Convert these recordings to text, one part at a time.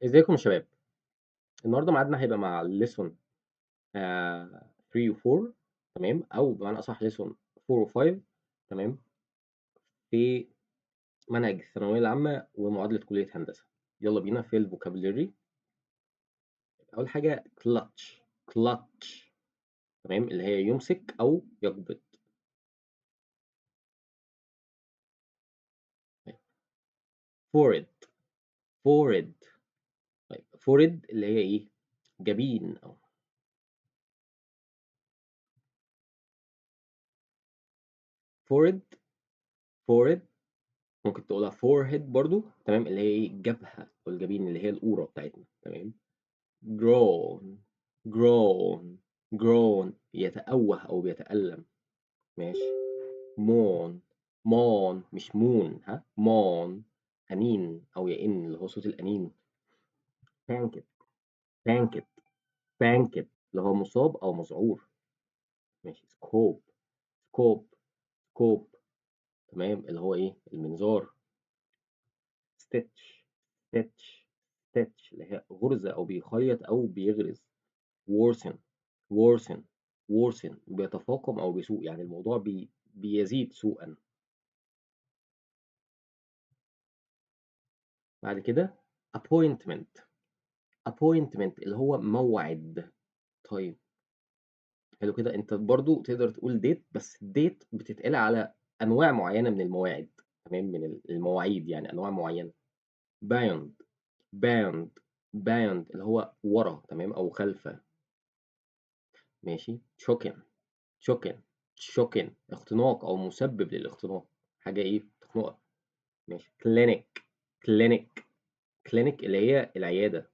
ازيكم يا شباب؟ النهارده ميعادنا هيبقى مع lesson 3 و4. تمام، او بمعنى اصح lesson 4 و5. تمام، في منهج الثانويه العامه ومعادله كليه هندسه. يلا بينا في الفوكابولري. اول حاجه clutch. تمام، اللي هي يمسك او يقبض. forehead. طيب forehead اللي هي ايه؟ جبين او forehead. ممكن تقولها forehead برضو. تمام، اللي هي ايه؟ الجبهه او الجبين، اللي هي القوره بتاعتنا. تمام. groan groan يتأوه أو بيتألم. ماشي. moan مش مون، ها، moan. أنين أو يئن، اللي هو صوت الأنين. fainted fainted fainted اللي هو مصاب أو مذعور. ماشي. scope. تمام، اللي هو إيه؟ المنظار. stitch stitch اللي هي غرزة أو بيخيط أو بيغرز. worsen worsen worsen بيتفاقم أو بيسوء، يعني الموضوع بيزيد سوءا. بعد كده appointment اللي هو موعد. طيب حلو كده، انت برضو تقدر تقول date، بس date بتتقال على انواع معينة من المواعيد. تمام، من المواعيد يعني انواع معينة. bound bound bound اللي هو ورا، تمام، او خلفه. ماشي. شوكن اختناق او مسبب للاختناق، حاجة ايه تخنقك. ماشي. كلينيك اللي هي العيادة.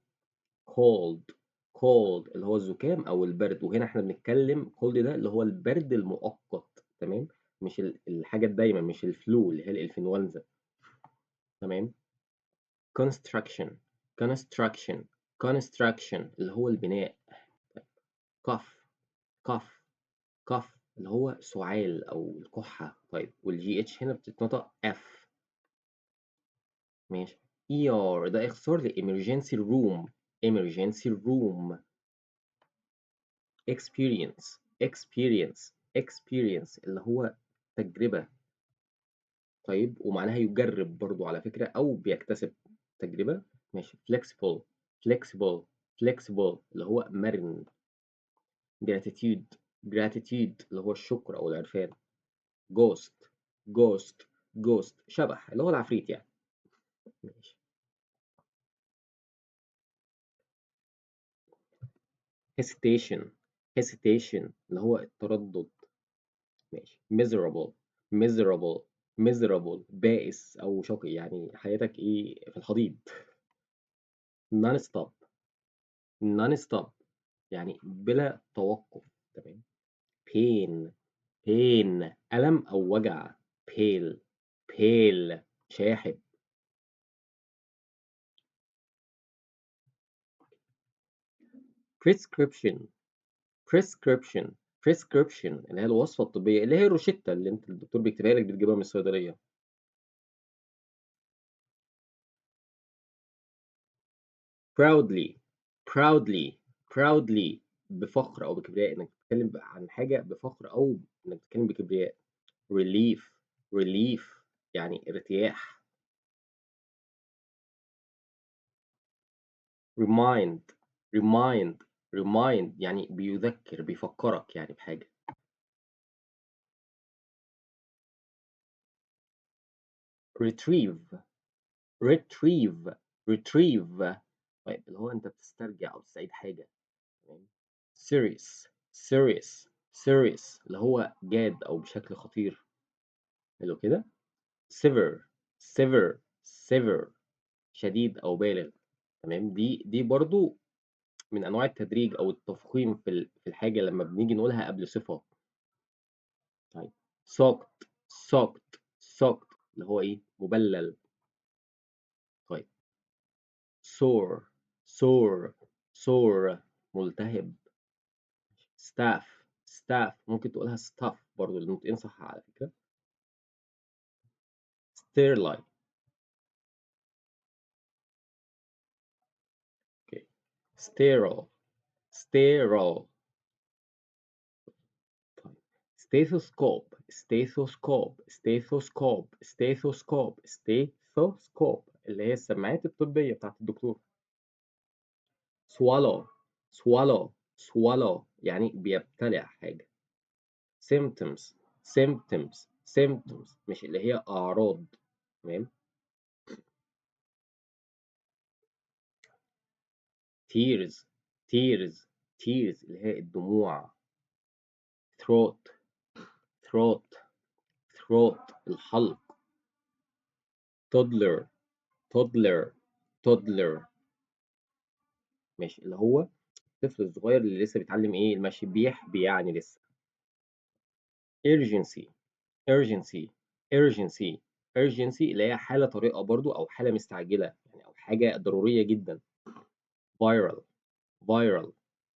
cold اللي هو الزكام او البرد، وهنا احنا بنتكلم cold ده اللي هو البرد المؤقت. تمام، مش الحاجة الدايمة، مش الفلو اللي هي الانفلونزا. تمام. construction construction اللي هو البناء. cough cough cough اللي هو سعال او الكحة. طيب والجي اتش هنا بتتنطق اف. ماشي. ER ده اختصار ل emergency room. experience اللي هو تجربة. طيب ومعناها يجرب برضو على فكرة، أو بيكتسب تجربة. ماشي. flexible اللي هو مرن. gratitude اللي هو الشكر أو العرفان. ghost ghost شبح اللي هو العفريت يعني. ماشي. hesitation اللي هو التردد. ماشي. miserable بائس أو شقي، يعني حياتك إيه في الحضيض. non stop يعني بلا توقف. تمام. pain ألم أو وجع. pale شاحب. prescription prescription اللي هي الوصفة الطبية، اللي هي الروشتة اللي انت الدكتور بيكتبها لك بتجيبها من الصيدلية. proudly proudly بفخر أو بكبرياء، إنك بتتكلم عن حاجة بفخر أو إنك بتتكلم بكبرياء. relief يعني ارتياح. remind remind يعني بيذكر بيفكرك يعني بحاجة. retrieve retrieve retrieve طيب اللي هو انت بتسترجع او تستعيد حاجة. تمام. serious اللي هو جاد او بشكل خطير. حلو كده. severe severe شديد او بالغ. تمام. دي برضو من انواع التدريج او التفخيم في الحاجة لما بنيجي نقولها قبل صفة. طيب socked اللي هو ايه؟ مبلل. طيب sore sore ملتهب. staff ممكن تقولها stuff برضو، النطقين صح على فكرة. sterile sterile sterile. طيب stethoscope stethoscope stethoscope stethoscope stethoscope اللي هي السماعات الطبية بتاعت الدكتور. swallow swallow swallow يعني بيبتلع حاجة. symptoms symptoms symptoms مش اللي هي أعراض. تمام. tears tears tears اللي هي الدموع. throat throat throat الحلق. toddler toddler toddler ماشي اللي هو الطفل الصغير اللي لسه بيتعلم ايه المشي بيحبي يعني لسه. urgency urgency urgency urgency اللي هي حالة طارئة برضو أو حالة مستعجلة يعني أو حاجة ضرورية جدا. viral viral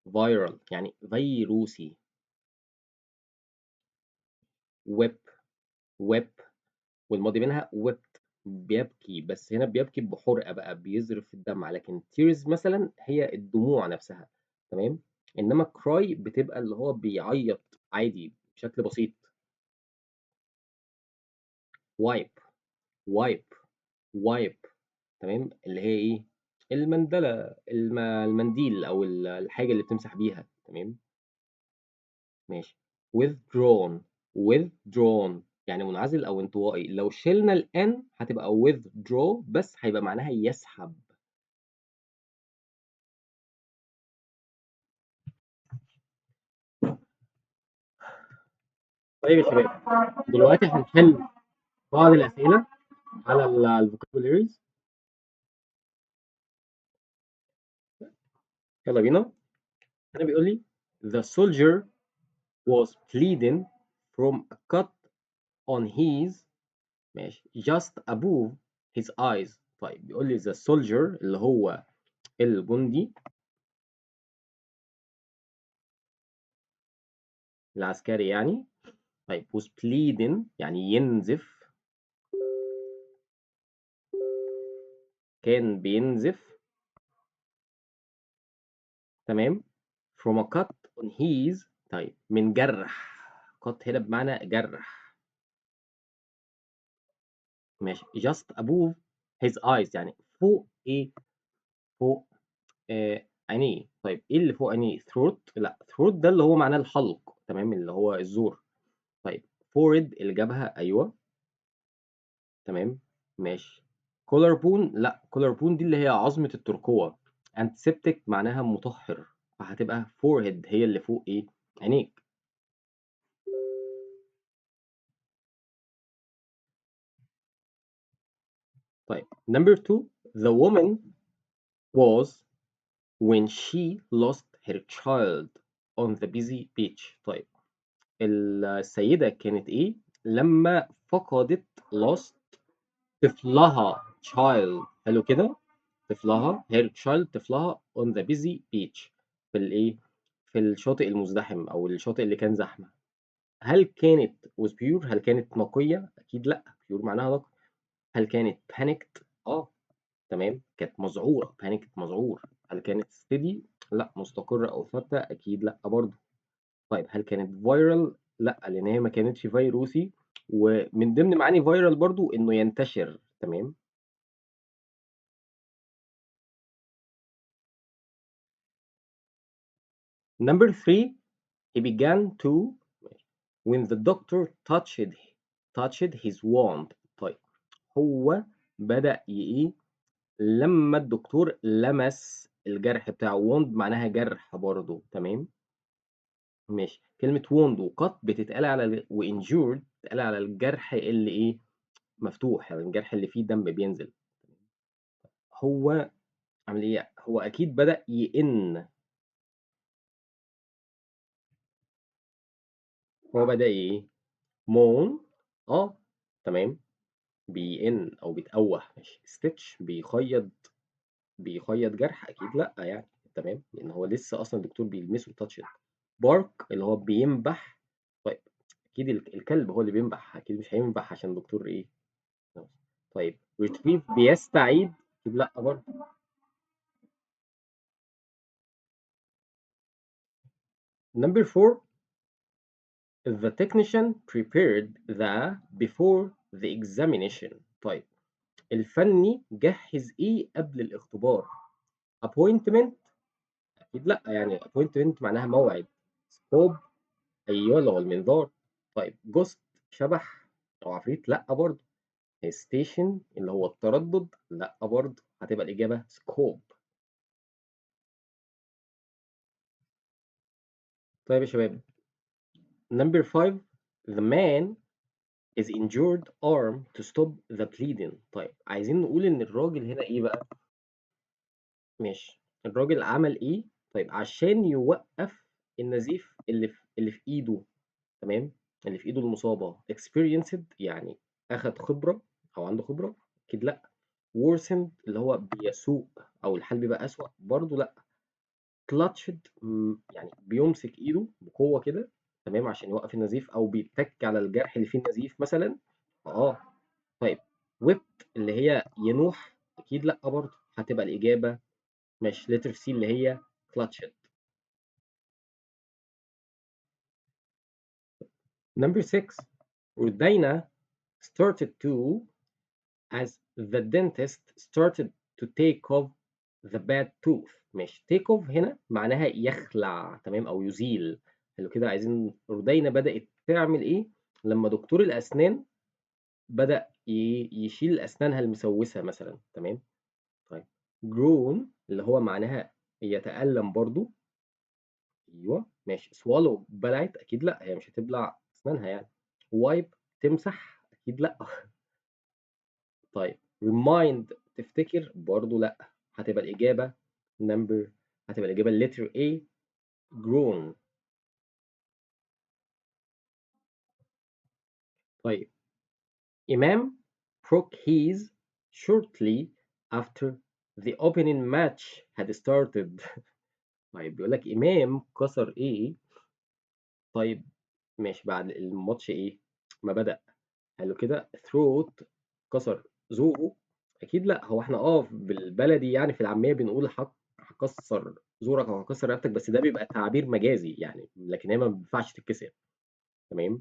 viral يعني فيروسي. whip whip والماضي منها whipped بيبكي بس هنا بيبكي بحرقة بقى بيذرف الدمع لكن tears مثلا هي الدموع نفسها. تمام. إنما cry بتبقى اللي هو بيعيط عادي بشكل بسيط. wipe wipe wipe تمام اللي هي ايه المندلة المنديل او الحاجة اللي بتمسح بيها. تمام. ماشي. withdrawn withdrawn يعني منعزل او انطوائي. لو شلنا الان هتبقى withdraw بس هيبقى معناها يسحب. طيب يا شباب دلوقتي هنحل بعض الأسئلة على الفوكابولاريز. يلا بينا. هنا بيقول لي the soldier was bleeding from a cut on his ماشي just above his eyes. طيب بيقول لي the soldier اللي هو الجندي العسكري يعني. طيب was bleeding يعني ينزف كان بينزف. تمام. from a cut on his طيب من جرح. cut هنا بمعنى جرح. ماشي just above his eyes يعني فوق ايه فوق عينيه. طيب ايه اللي فوق عينيه throat لا throat ده اللي هو معناه الحلق. تمام اللي هو الزور. طيب forehead الجبهة ايوه. تمام. ماشي. collar bone لا collar bone دي اللي هي عظمة الترقوة. antiseptic معناها مطهر فهتبقى forehead هي اللي فوق ايه عينيك. طيب number 2 the woman was when she lost her child on the busy beach. طيب السيدة كانت ايه لما فقدت lost طفلها child. حلو كده. طفلها her child طفلها on the busy beach في الايه في الشاطئ المزدحم او الشاطئ اللي كان زحمه. هل كانت was pure هل كانت نقيه اكيد لا pure معناها نقي. هل كانت panicked اه تمام كانت مذعوره panicked مذعور. هل كانت steady لا مستقره او ثابته اكيد لا برضه. طيب هل كانت viral لا لان هي ما كانتش فيروسي ومن ضمن معاني viral برضه انه ينتشر. تمام. number 3 he began to when the doctor touched his wand. طيب هو بدأ ايه لما الدكتور لمس الجرح بتاعه. wand معناها جرح برضه. تمام. ماشي. كلمة wound وقط بتتقال على وinjured بتتقال على الجرح اللي ايه مفتوح يعني الجرح اللي فيه دم بينزل. هو عمل ايه هو اكيد بدأ يئن. هو بدأ ايه moan اه تمام بيئن او بيتأوه. ماشي. stitch بيخيط جرح اكيد لا يعني. تمام لان هو لسه اصلا الدكتور بيلمسه تاتش. بارك اللي هو بينبح. طيب اكيد الكلب هو اللي بينبح اكيد مش هينبح عشان الدكتور ايه. طيب retrieve بيستعيد اكيد لا برضه. Number 4, the technician prepared the before the examination. طيب الفني جهز ايه قبل الاختبار؟ appointment اكيد لا، يعني appointment معناها موعد. scope ايوه اللي هو المنظار. طيب جوست شبح او عفريت لا برضه. ستيشن اللي هو التردد لا برضه، هتبقى الاجابه سكوب. طيب يا شباب، number 5 the man is injured arm to stop the bleeding. طيب عايزين نقول ان الراجل هنا ايه بقى؟ ماشي، الراجل عمل ايه طيب عشان يوقف النزيف اللي في ايده؟ تمام، اللي في ايده المصابه. experienced يعني اخد خبره او عنده خبره؟ اكيد لا. worsened اللي هو بيسوء او الحال بيبقى اسوأ؟ برضه لا. clutched يعني بيمسك ايده بقوه كده، تمام، عشان يوقف النزيف او بيتك على الجرح اللي فيه النزيف مثلا. اه. طيب whipped اللي هي ينوح؟ اكيد لا برضه، هتبقى الاجابه ماشي letter C اللي هي clutched. number 6 Urdaina started to as the dentist started to take off the bad tooth. ماشي take off هنا معناها يخلع، تمام، او يزيل. حلو كده، عايزين رودينا بدأت تعمل ايه لما دكتور الاسنان بدأ يشيل اسنانها المسوسة مثلا، تمام. طيب groan اللي هو معناها يتألم برضو. ايوه ماشي. swallow بلعت؟ اكيد لا، هي مش هتبلع اسنانها يعني. wipe تمسح؟ اكيد لا. طيب remind تفتكر؟ برضو لا، هتبقى الإجابة number، هتبقى الإجابة letter A grown. طيب إمام broke his shortly after the opening match had started. طيب بيقول لك إمام كسر إيه؟ طيب ماشي، بعد الماتش إيه ما بدأ. حلو كده، throat كسر زوره؟ اكيد لا. هو احنا بالبلدي يعني في العاميه بنقول هكسر زورك او هكسر رقبتك، بس ده بيبقى تعبير مجازي يعني، لكن هي ما بينفعش تتكسر. تمام.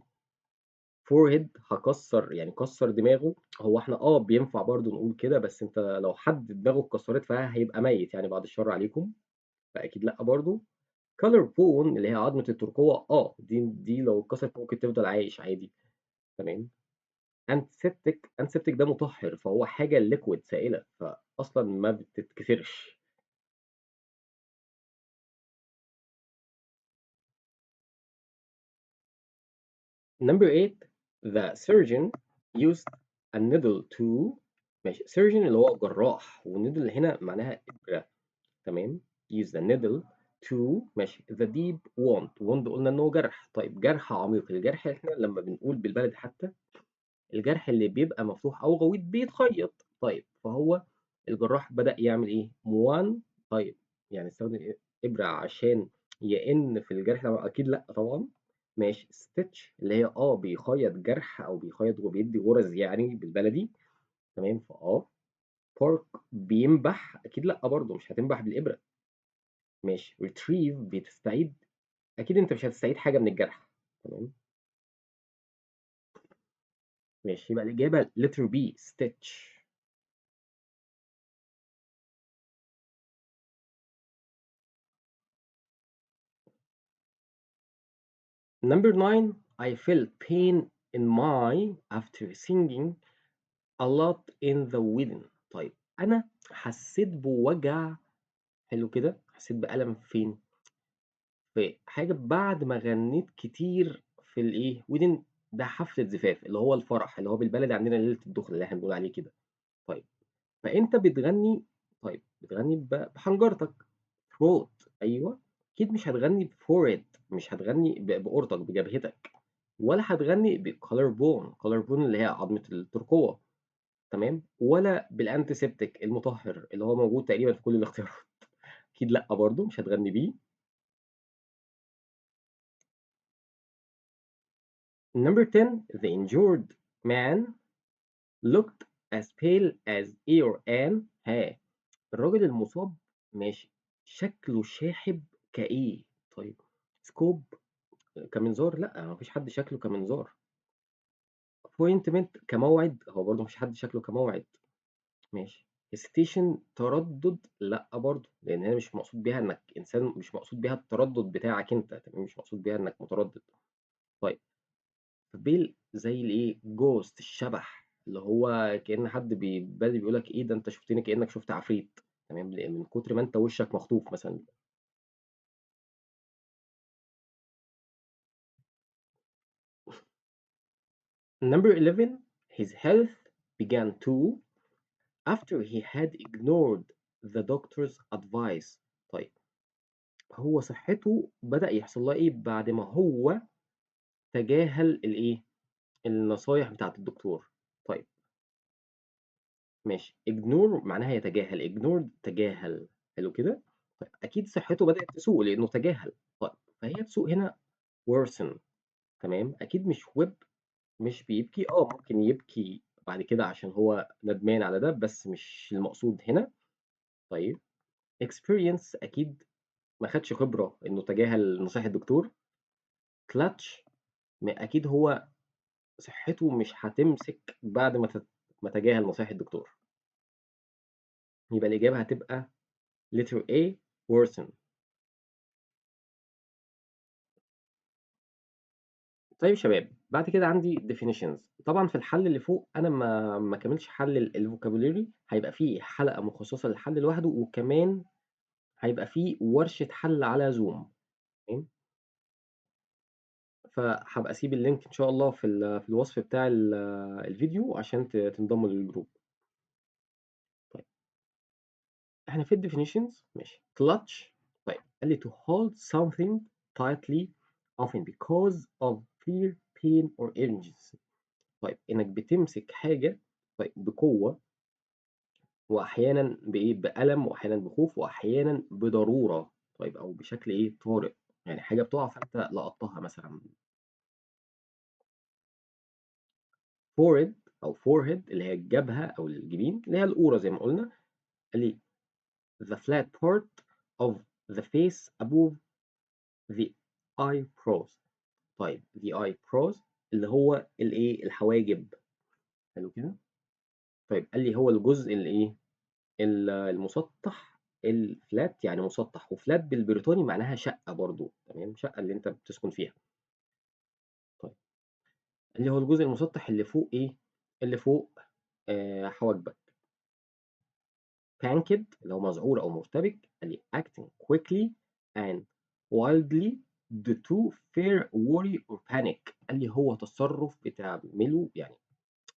forehead هكسر يعني كسر دماغه. هو احنا بينفع برضو نقول كده، بس انت لو حد دماغه اتكسرت فهيبقى ميت يعني، بعد الشر عليكم. فاكيد لا برضو. color bone اللي هي عظمه الترقوه، دي لو اتكسرت ممكن تفضل عايش عادي. تمام. انتسبتيك ده مطهر، فهو حاجه ليكويد سائله فاصلا ما بتتكسرش. number 8 the surgeon used a needle to. ماشي surgeon اللي هو جراح، والنيدل هنا معناها ابره. تمام. use the needle to ماشي the deep wound قلنا ان هو جرح. طيب جرح عميق، الجرح احنا لما بنقول بالبلد حتى الجرح اللي بيبقى مفتوح أو غويط بيتخيط. طيب فهو الجراح بدأ يعمل إيه؟ موان. طيب يعني استخدم إبرة عشان يئن في الجرح ده؟ أكيد لأ طبعًا. ماشي stitch اللي هي بيخيط جرح أو بيخيط وبيدي غرز يعني بالبلدي. تمام pork بينبح؟ أكيد لأ برضه، مش هتنبح بالإبرة. ماشي retrieve بتستعيد؟ أكيد أنت مش هتستعيد حاجة من الجرح. تمام. ماشي يبقى الإجابة letter B stitch. Number 9 I felt pain in my after singing a lot in the wedding. طيب أنا حسيت بوجع. حلو كده، حسيت بألم فين؟ في حاجة بعد ما غنيت كتير في الإيه wedding. ده حفلة زفاف اللي هو الفرح، اللي هو بالبلدي عندنا ليلة الدخل اللي احنا بنقول عليه كده. طيب فأنت بتغني، طيب بتغني بحنجرتك throat. أيوه. أكيد مش هتغني بforehead، مش هتغني بأورتك بجبهتك، ولا هتغني بcolor bone. color bone اللي هي عظمة الترقوة. تمام. ولا بالانتيسبتيك المطهر اللي هو موجود تقريبا في كل الاختيارات. أكيد لأ برضه مش هتغني بيه. Number 10 the injured man looked as pale as air and الراجل المصاب ماشي شكله شاحب كإيه؟ طيب سكوب كمنظار، لأ، ما فيش حد شكله كمنظار. appointment كموعد، هو برضه ما فيش حد شكله كموعد. ماشي. hesitation تردد، لأ برضه، لأن هي مش مقصود بيها إنك إنسان، مش مقصود بيها التردد بتاعك أنت، تمام، مش مقصود بيها إنك متردد. طيب، بيل زي الإيه ghost الشبح، اللي هو كأن حد بادئ بيقول لك إيه ده، أنت شُفتني كأنك شُفت عفريت، تمام، لأن من كتر ما أنت وشّك مخطوف مثلًا. Number 11, his health began to after he had ignored the doctor's advice. طيب، هو صحته بدأ يحصل لها إيه بعد ما هو تجاهل الإيه، النصايح بتاعة الدكتور. طيب، ماشي، ignore معناها يتجاهل، ignored تجاهل، حلو كده؟ طيب، أكيد صحته بدأت تسوء لأنه تجاهل. طيب، فهي تسوء هنا worsen، تمام؟ أكيد مش مش بيبكي، ممكن يبكي بعد كده عشان هو ندمان على ده، بس مش المقصود هنا. طيب، experience أكيد ما خدش خبرة إنه تجاهل نصايح الدكتور. clutch أكيد هو صحته مش هتمسك بعد ما تجاهل نصايح الدكتور. يبقى الإجابة هتبقى letter A worsen. طيب يا شباب، بعد كده عندي definitions. طبعا في الحل اللي فوق أنا ما كملش حل الفوكابوليري، هيبقى فيه حلقة مخصصة للحل لوحده، وكمان هيبقى فيه ورشة حل على زوم، تمام؟ فهبقى أسيب اللينك إن شاء الله في الوصف بتاع الفيديو عشان تنضموا للجروب. طيب، إحنا في الdefinitions ماشي. clutch، طيب قال لي to hold something tightly often because of fear, pain or urgency. طيب، إنك بتمسك حاجة طيب بقوة، وأحيانًا بإيه، بألم، وأحيانًا بخوف، وأحيانًا بضرورة، طيب أو بشكل إيه، طارئ، يعني حاجة بتقع فأنت لقطتها مثلًا. forehead أو forehead اللي هي الجبهة أو الجبين، اللي هي القورة زي ما قُلنا. قال لي the flat part of the face above the eyebrows. طيب the eyebrows اللي هو الإيه، الحواجب، حلو كده؟ طيب قال لي هو الجزء الإيه، المسطح، الflat يعني مسطح، وflat بالبريطاني معناها شقة برضه، تمام، شقة اللي أنت بتسكن فيها. طيب، قال لي هو الجزء المسطح اللي فوق إيه، اللي فوق حواجبك. panced اللي هو مذعور أو مرتبك، قال لي acting quickly and wildly due to fear, worry or panic. قال لي هو تصرف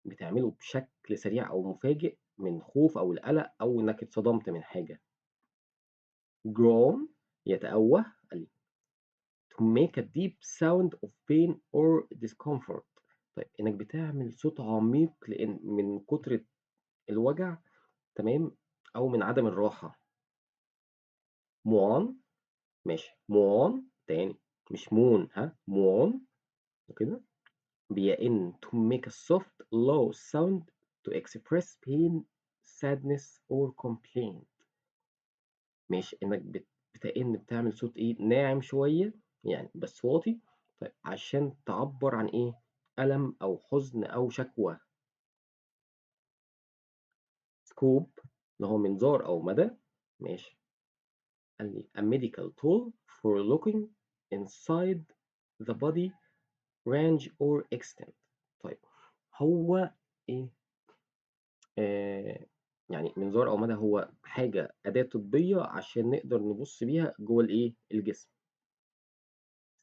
بتعمله بشكل سريع أو مفاجئ من خوف أو القلق أو إنك اتصدمت من حاجة. groan يتأوه، قال لي to make a deep sound of pain or discomfort. طيب، إنك بتعمل صوت عميق لأن من كتر الوجع، تمام، أو من عدم الراحة. moan، ماشي، moan تاني، مش moon، ها، moan وكده، بيئن to make a soft low sound to express pain, sadness or complaint. ماشي، إنك بتعمل صوت إيه، ناعم شوية يعني بس واطي، طيب عشان تعبّر عن إيه، ألم أو حزن أو شكوى. scope اللي هو منظار أو مدى، ماشي، قال لي a medical tool for looking inside the body range or extent. طيب، هو إيه، يعني منظار أو مدى هو حاجة أداة طبية عشان نقدر نبُص بيها جوّه الإيه، الجسم.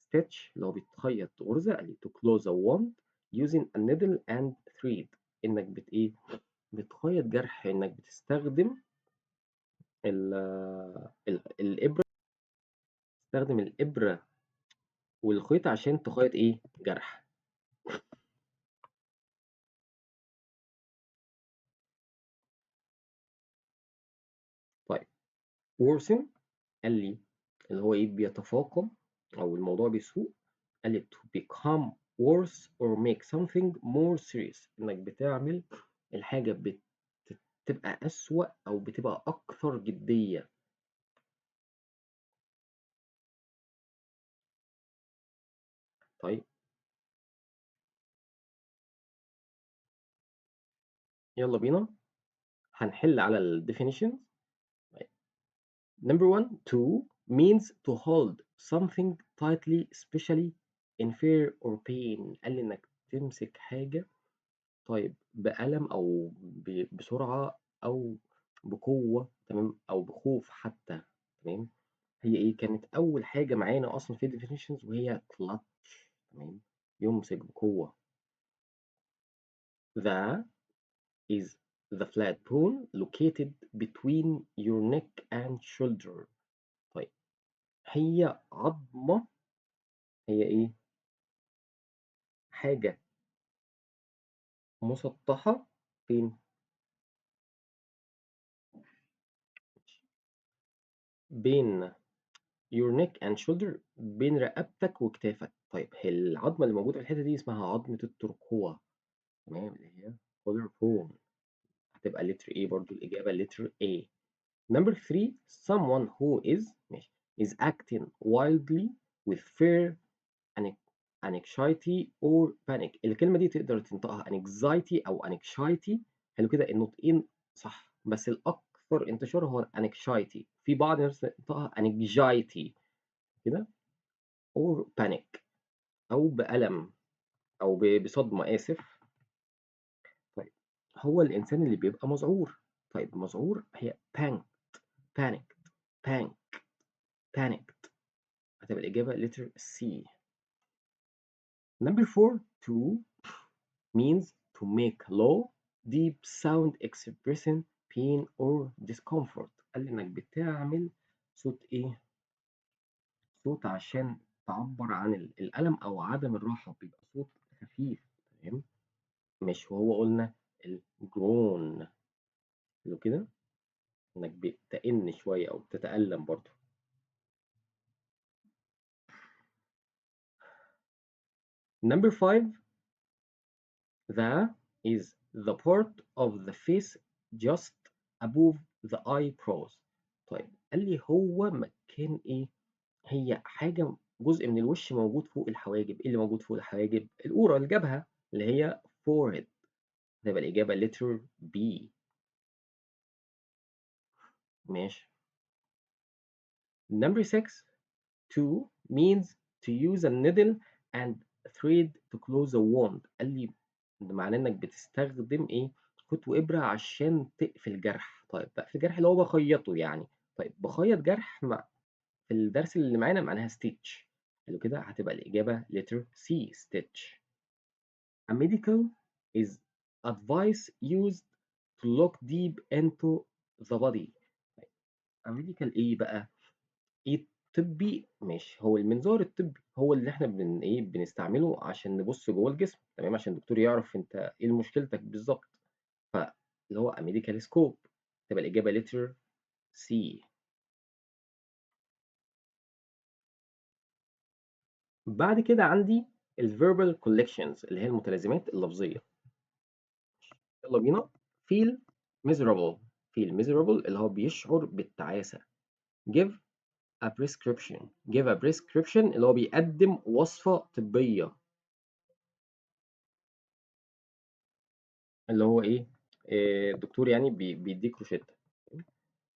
stitch اللي هو بيتخيط غرزة، قال لي to close a wound using a needle and thread. إنك إيه، بتخيط جرح، إنك بتستخدم ال الإبرة، تستخدم الإبرة والخيط عشان تخيط إيه، جرح. طيب، worsen قال لي اللي هو إيه، بيتفاقم أو الموضوع بيسوء. قال لي to become worse or make something more serious. إنك بتعمل الحاجة تبقى أسوأ أو بتبقى أكثر جدية. طيب يلا بينا هنحل على ال definitions. Number one, to means to hold something tightly, especially in fear or pain. قال لي إنك تمسك حاجة طيب بألم أو بسرعة أو بقوة، تمام، أو بخوف حتى، تمام. هي إيه كانت أول حاجة معانا أصلا في definitions وهي clutch، تمام، يمسك بقوة. The is the flat bone located between your neck and shoulder. طيب هي عظمة، هي إيه؟ حاجة مسطحة فين؟ بين your neck and shoulder، بين رقبتك وكتافك. طيب هي العظمة اللي موجودة في الحتة دي اسمها عظمة الترقوة، تمام، اللي هي collarbone. هتبقى letter A برضو الإجابة letter A. Number 3 someone who is ماشي is acting wildly with fear anxiety or panic. الكلمة دي تقدر تنطقها anxiety أو anxiety. حلو كده، النطقين صح، بس الأكثر انتشار هو anxiety. في بعض الناس تنطقها anxiety كده، or panic أو بألم أو بصدمة، آسف. طيب هو الإنسان اللي بيبقى مذعور. طيب مذعور هي panicked panicked. هتبقى الإجابة letter C. Number 4 to means to make low deep sound expressing pain or discomfort. قال لي إنك بتعمل صوت إيه؟ صوت عشان تعبر عن الألم أو عدم الراحة، بيبقى صوت خفيف، تمام. مش وهو قلنا الجرون لو كده إنك بتئن شوية أو بتتألم برضه. Number 5 the is the part of the face just above the eyebrows. طيب قال لي هو مكان إيه؟ هي حاجة جزء من الوش موجود فوق الحواجب. إيه اللي موجود فوق الحواجب؟ القورة، الجبهة، اللي هي forehead. هتبقى الإجابة letter B. ماشي. Number 6 to means to use a needle and thread to close a wound. قال لي ده معناه إنك بتستخدم إيه؟ خيط وإبرة عشان تقفل جرح. طيب بقفل جرح اللي هو بخيطه يعني. طيب بخيط جرح في الدرس اللي معانا معناها stitch. حلو كده، هتبقى الإجابة letter C stitch. A medical is advice used to look deep into the body. A medical إيه بقى؟ إيه طبي؟ ماشي، هو المنظار الطبي هو اللي إحنا بنستعمله عشان نبص جوه الجسم، تمام، عشان الدكتور يعرف أنت إيه مشكلتك بالظبط. فاللي هو a medical scope. تبقى الإجابة letter C. بعد كده عندي ال verbal collections اللي هي المتلازمات اللفظية. يلا بينا. feel miserable. feel miserable اللي هو بيشعر بالتعاسة. give a prescription. give a prescription اللي هو بيقدم وصفة طبية، اللي هو إيه؟ الدكتور يعني بيديك روشتة.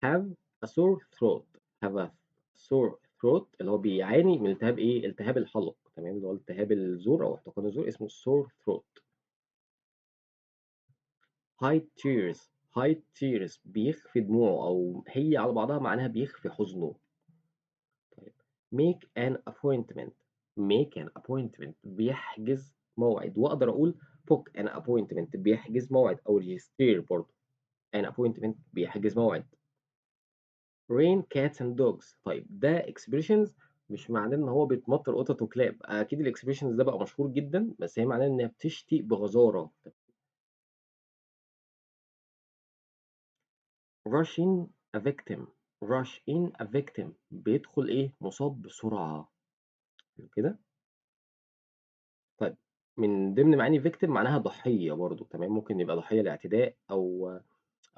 have a sore throat. have a sore throat اللي هو بيعاني من التهاب إيه؟ التهاب الحلق، تمام، اللي هو التهاب الزور أو احتقان الزور اسمه sore throat. hide tears. hide tears بيخفي دموعه أو هي على بعضها معناها بيخفي حزنه. طيب make an appointment. make an appointment بيحجز موعد، وأقدر أقول book an appointment بيحجز موعد أو register برضه. an appointment بيحجز موعد. rain cats and dogs. طيب ده expressions مش معناه إن هو بيتمطر قطط وكلاب. أكيد الإكسبريشنز ده بقى مشهور جدا، بس هي معناه إنها بتشتي بغزارة. rush in a victim. rush in a victim بيدخل إيه؟ مصاب بسرعة كده. طيب من ضمن معاني victim معناها ضحية برضه، تمام، ممكن يبقى ضحية لاعتداء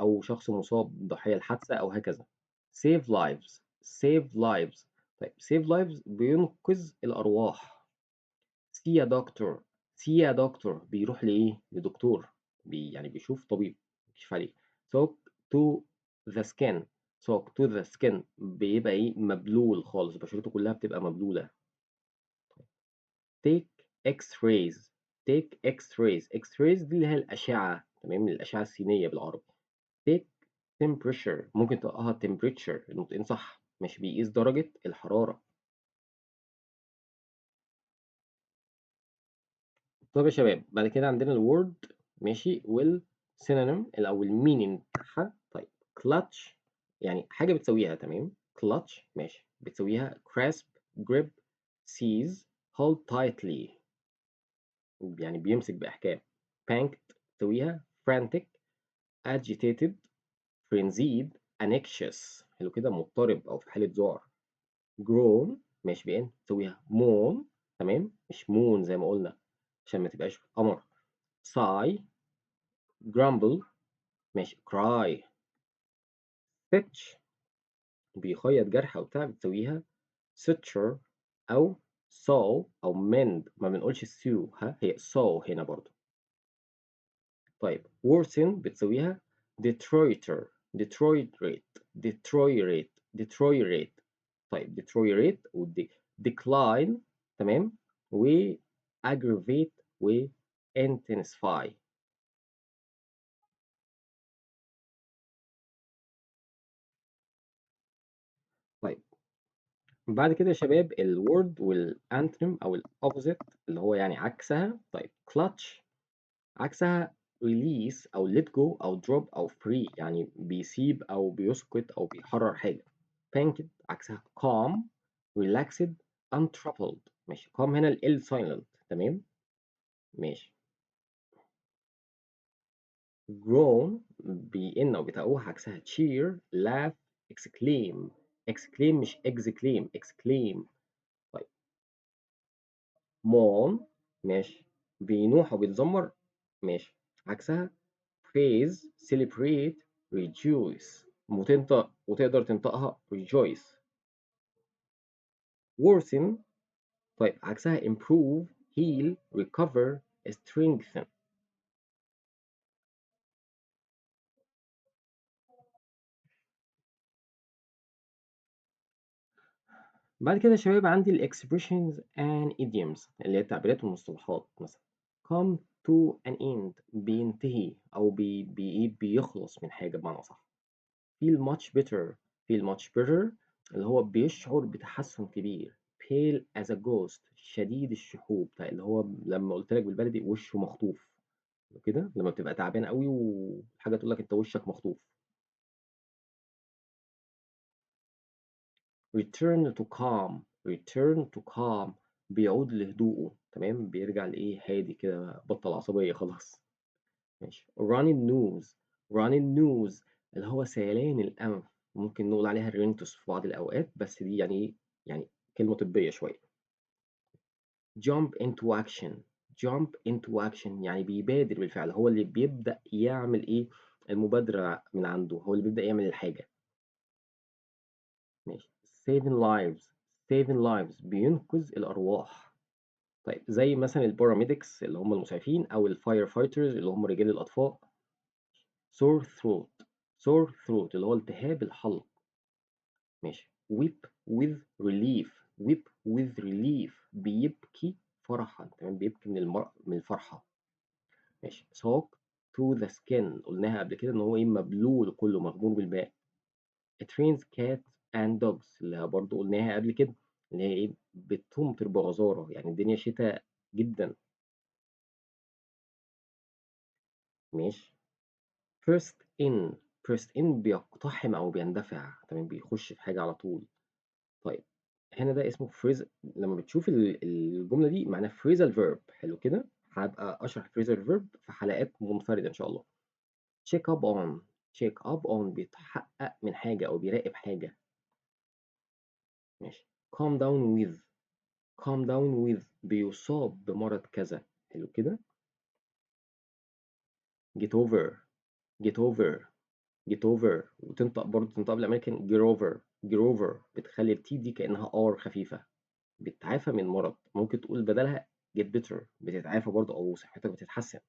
أو شخص مصاب ضحية لحادثة أو هكذا. save lives. save lives. طيب save lives بينقذ الأرواح. see a doctor see a doctor بيروح لإيه؟ لدكتور يعني بيشوف طبيب يكشف عليه. soak to the skin soak to the skin بيبقى إيه؟ مبلول خالص، بشرته كلها بتبقى مبلولة. take x-rays take x-rays x-rays دي اللي هي الأشعة، تمام، الأشعة السينية بالعربي. take temperature ممكن تنطقها temperature، النطقين صح، مش بيقيس درجة الحرارة. طب يا شباب بعد كده عندنا الوورد، ماشي، والسينونيم او المينينج بتاعها. طيب clutch يعني حاجة بتسويها، تمام، clutch ماشي بتسويها grasp grip seize hold tightly يعني بيمسك بإحكام. panicked تسويها frantic agitated frenzied anxious، حلو كده، مضطرب أو في حالة ذعر. groan ماشي بإن تسويها moan، تمام، مش moon زي ما قلنا عشان ما تبقاش قمر. sigh grumble ماشي cry. stitch بيخيط جرح أو بتاع بتسويها suture أو saw أو mend، ما بنقولش sew، ها هي saw هنا برضو. طيب worsen بتسويها deteriorator deteriorate deteriorate deteriorate. طيب deteriorate و decline، تمام، و aggravate و intensify. طيب بعد كده يا شباب الword والantonym أو الopposite اللي هو يعني عكسها. طيب clutch عكسها release أو let go أو drop أو free، يعني بيسيب أو بيسقط أو بيحرر حاجة. painted عكسها calm relaxed untroubled. ماشي calm هنا ال L silent، تمام، ماشي. groan بإن أو بتقوح عكسها cheer laugh exclaim exclaim مش exclaim exclaim. طيب mourn ماشي بينوح وبيتذمر، ماشي، عكسها praise celebrate rejoice، وتنطق وتقدر تنطقها rejoice. worsen طيب عكسها improve heal recover strengthen. بعد كده يا شباب عندي ال expressions and idioms اللي هي التعبيرات والمصطلحات. مثلا come to an end بينتهي أو بيخلص من حاجة بمعنى صح. feel much better feel much better اللي هو بيشعر بتحسن كبير. pale as a ghost شديد الشحوب، اللي هو لما قلت لك بالبلدي وشه مخطوف كده، لما بتبقى تعبان قوي وحاجة تقول لك انت وشك مخطوف. return to calm بيعود لهدوءه، تمام، بيرجع لايه هادي كده، بطل عصبية خلاص. ماشي running nose running nose اللي هو سيلان الأنف، ممكن نقول عليها الرينتوس في بعض الأوقات، بس دي يعني إيه؟ يعني كلمة طبية شوية. jump into action jump into action يعني بيبادر بالفعل، هو اللي بيبدأ يعمل إيه؟ المبادرة من عنده، هو اللي بيبدأ يعمل الحاجة. ماشي saving lives saving lives بينقذ الأرواح. طيب زي مثلا الباراميديكس اللي هم المسعفين، أو الفاير فايترز اللي هم رجال الأطفاء. sore throat sore throat اللي هو التهاب الحلق. ماشي weep with relief weep with relief بيبكي فرحا، تمام، بيبكي من الفرحة. ماشي soak to the skin قلناها قبل كده ان هو ايه مبلول كله مغمور بالماء. it rains cats and dogs اللي هي برضه قلناها قبل كده، اللي هي ايه بتمطر بغزارة، يعني الدنيا شتاء جدا. ماشي first in first in بيقتحم او بيندفع، تمام، بيخش في حاجة على طول. طيب هنا ده اسمه phrase، لما بتشوف الجملة دي معناها phrasal verb، حلو كده، هبقى أشرح phrasal verb في حلقات منفردة إن شاء الله. check up on check up on بيتحقق من حاجة أو بيراقب حاجة. ماشي calm down with calm down with بيصاب بمرض كذا، حلو كده. get over get over get over وتنطق برضه تنطق بالأمريكان get over get over بتخلي التي دي كأنها ار خفيفة، بتعافى من مرض، ممكن تقول بدلها get better بتتعافى برضه أو صحتك بتتحسن.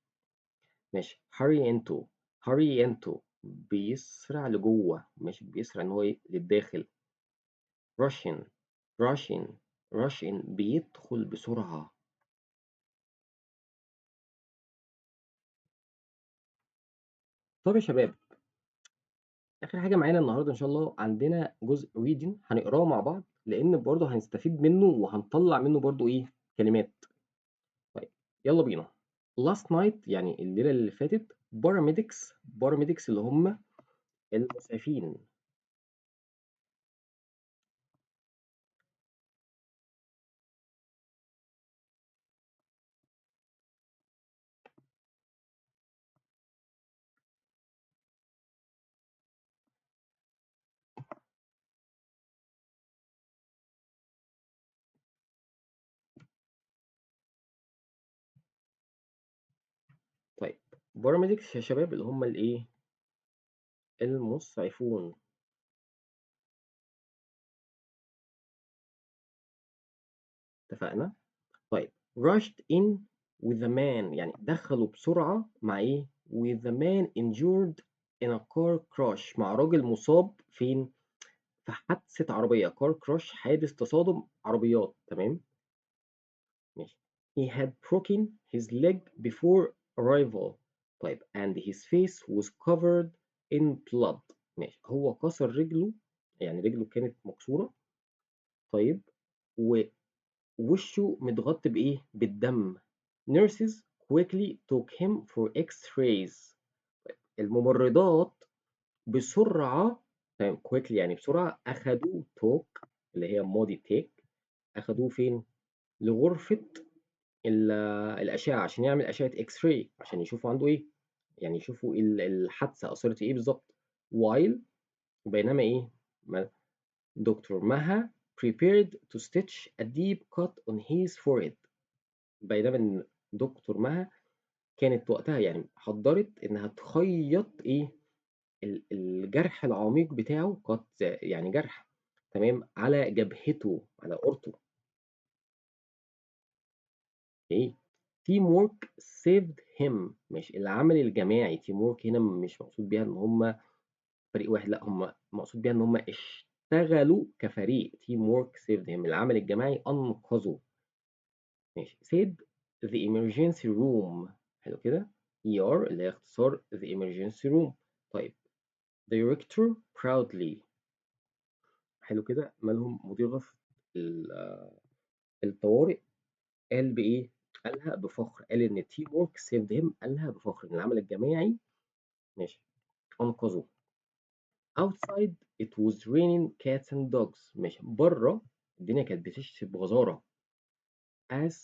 ماشي. hurry into بيسرع لجوه، ماشي، بيسرع إن هو إيه للداخل. rushing rushing rushing بيدخل بسرعة. طب يا شباب، آخر حاجة معانا النهاردة إن شاء الله عندنا جزء reading هنقراه مع بعض، لأن برضه هنستفيد منه وهنطلع منه برضه إيه كلمات. طيب يلا بينا. last night يعني الليلة اللي فاتت paramedics اللي هم المسعفين. طيب paramedics يا شباب اللي هم الإيه المسعفون. اتفقنا. طيب rushed in with a man يعني دخلوا بسرعة مع إيه with a man injured in a car crash مع راجل مصاب فين في حادثة عربية. car crash حادث تصادم عربيات. تمام ماشي. he had broken his leg before arrival. طيب and his face was covered in blood. ماشي. هو كسر رجله يعني رجله كانت مكسورة. طيب ووشه متغطي بإيه بالدم. nurses quickly took him for x-rays. الممرضات بسرعة. تمام quickly يعني بسرعة أخدوه took اللي هي ماضي take أخدوه فين لغرفة الأشعة عشان يعمل أشعة إكس راي عشان يشوفوا عنده إيه يعني يشوفوا الحادثة أثرت إيه بالظبط. while بينما إيه دكتور مها prepared to stitch a deep cut on his forehead. بينما إن دكتور مها كانت وقتها يعني حضّرت إنها تخيّط إيه، الجرح العميق بتاعه cut يعني جرح تمام، على جبهته، على أورته. أوكي. teamwork saved him ماشي، العمل الجماعي teamwork هنا مش مقصود بيها إن هم فريق واحد، لأ هم مقصود بيها إن هم اشتغلوا كفريق teamwork saved him العمل الجماعي أنقذه. ماشي. said the emergency room حلو كده. ER اللي هي اختصار the emergency room. طيب director proudly حلو كده. مالهم مدير غرفة الطوارئ قال بإيه؟ قالها بفخر. قال إن team work saved him قالها بفخر إن العمل الجماعي ماشي أنقذه. outside it was raining cats and dogs ماشي بره الدنيا كانت بتشتي بغزارة. as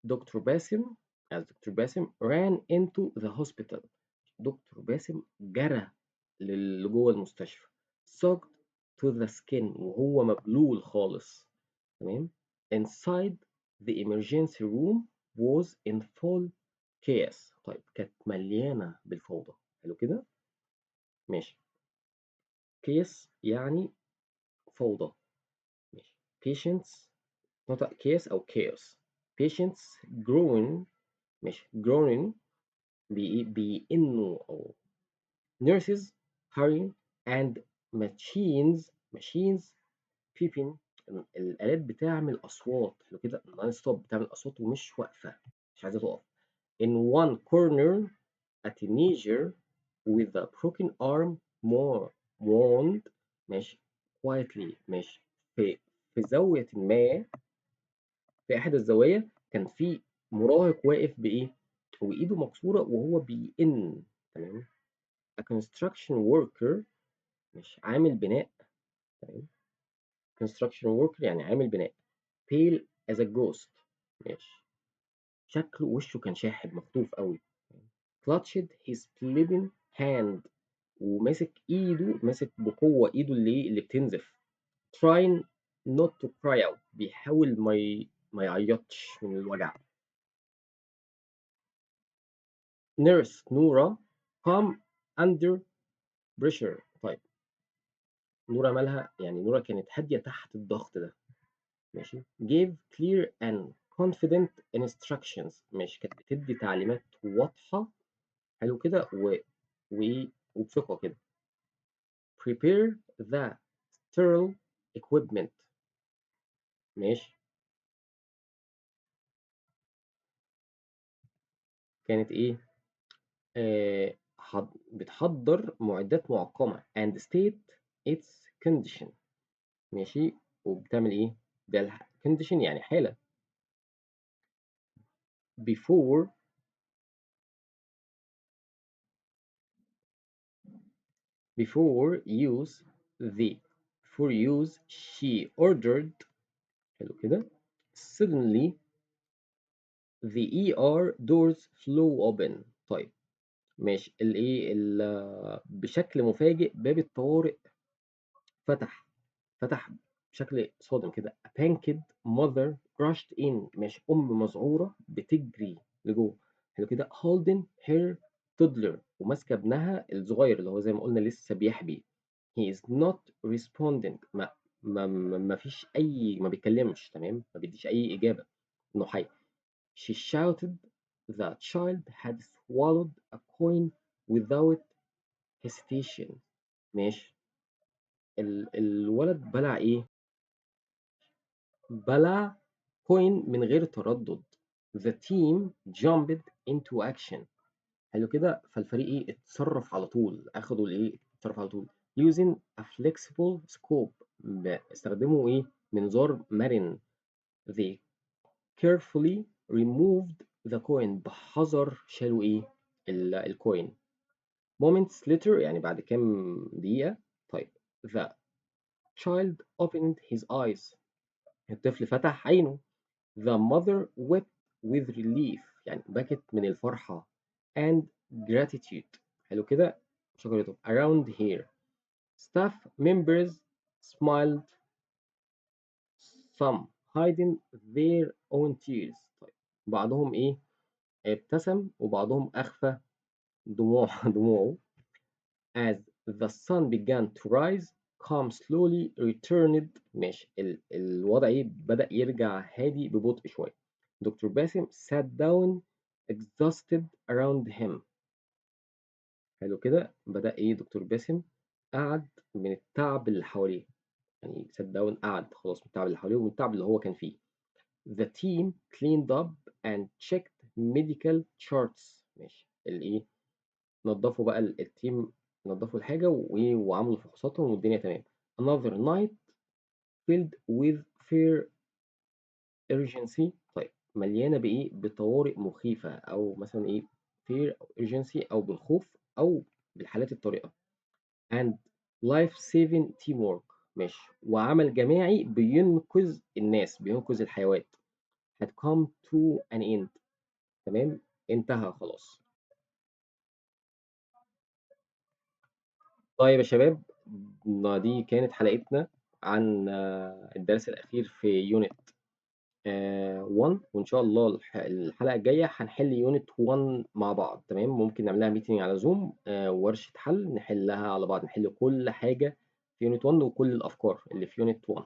دكتور باسم دكتور باسم ran into the hospital دكتور باسم جرى جوه المستشفى. soaked to the skin وهو مبلول خالص. تمام. inside the emergency room was in full chaos. طيب كانت مليانة بالفوضى. حلو كده. ماشي. chaos يعني فوضى. ماشي. patients نطق chaos أو chaos. patients growing ماشي groaning بيئنوا أو nurses hurrying and machines beeping الآلات بتعمل أصوات حلو كده non stop بتعمل أصوات ومش واقفة مش عايزة تقف. in one corner a teenager with a broken arm moaned ماشي quietly ماشي في زاوية ما في إحدى الزوايا كان في مراهق واقف بإيه وإيده مكسورة وهو بيئن. تمام. a construction worker مش عامل بناء. تمام. construction worker يعني عامل بناء. pale as a ghost ماشي شكله وشه كان شاحب مخطوف قوي. clutched his bleeding hand وماسك ايده ماسك بقوة ايده اللي بتنزف. trying not to cry out بيحاول ما يعيطش من الوجع. nurse نورة come under pressure. طيب نورة مالها يعني نورة كانت هادية تحت الضغط ده. ماشي. gave clear and confident instructions ماشي، كانت بتدّي تعليمات واضحة حلو كده وإيه، وبثقة كده. prepare the sterile equipment ماشي، كانت إيه، بتحضّر مُعدات مُعقّمة and state its condition ماشي، وبتعمل إيه، ده condition يعني حالة before before use the before use she ordered حلو كده suddenly the ER doors flew open. طيب ماشي، الإيه بشكل مفاجئ باب الطوارئ فتح، فتح بشكل صادم كده. A panicked mother rushed in ماشي، مذعورة بتجري لجوه حلو كده holding her toddler وماسكة ابنها الصغير اللي هو زي ما قلنا لسه بيحبي. He is not responding ما فيش أي ما بيتكلمش تمام، ما بيديش أي إجابة إنه حي. She shouted the child had swallowed a coin without hesitation ماشي، الولد بلع إيه؟ بلع coin من غير تردد. The team jumped into action حلو كده، فالفريق إيه اتصرف على طول، أخدوا الإيه اتصرف على طول using a flexible scope استخدموا إيه منظار مرن. They carefully removed the coin بحذر شالوا إيه الكوين. moments later يعني بعد كام دقيقة. طيب the child opened his eyes الطفل فتح عينه. The mother wept with relief يعني بكت من الفرحة and gratitude حلو كده شكرته. around here staff members smiled some hiding their own tears. طيب بعضهم ايه ابتسم وبعضهم اخفى دموعه. as the sun began to rise calm slowly returned ماشي، الوضع ايه بدأ يرجع هادي ببطء شوية. دكتور باسم sat down exhausted around him حلو كده، بدأ ايه دكتور باسم قعد من التعب اللي حواليه، يعني sat down قعد خلاص من التعب اللي حواليه ومن التعب اللي هو كان فيه. The team cleaned up and checked medical charts ماشي، الايه نضفوا بقى التيم نضفوا الحاجة وعملوا فحوصاتهم والدنيا تمام. Another night filled with fear urgency طيب مليانة بإيه بطوارئ مخيفة أو مثلا إيه fear أو urgency أو بالخوف أو بالحالات الطارئة and life saving teamwork ماشي، وعمل جماعي بينقذ الناس بينقذ الحيوات had come to an end تمام، انتهى خلاص. طيب يا شباب، دي كانت حلقتنا عن الدرس الأخير في يونت 1 وإن شاء الله الحلقة الجاية هنحل يونت 1 مع بعض تمام. ممكن نعملها ميتنج على زوم ورشة حل نحلها على بعض، نحل كل حاجة في يونت 1 وكل الأفكار اللي في يونت 1.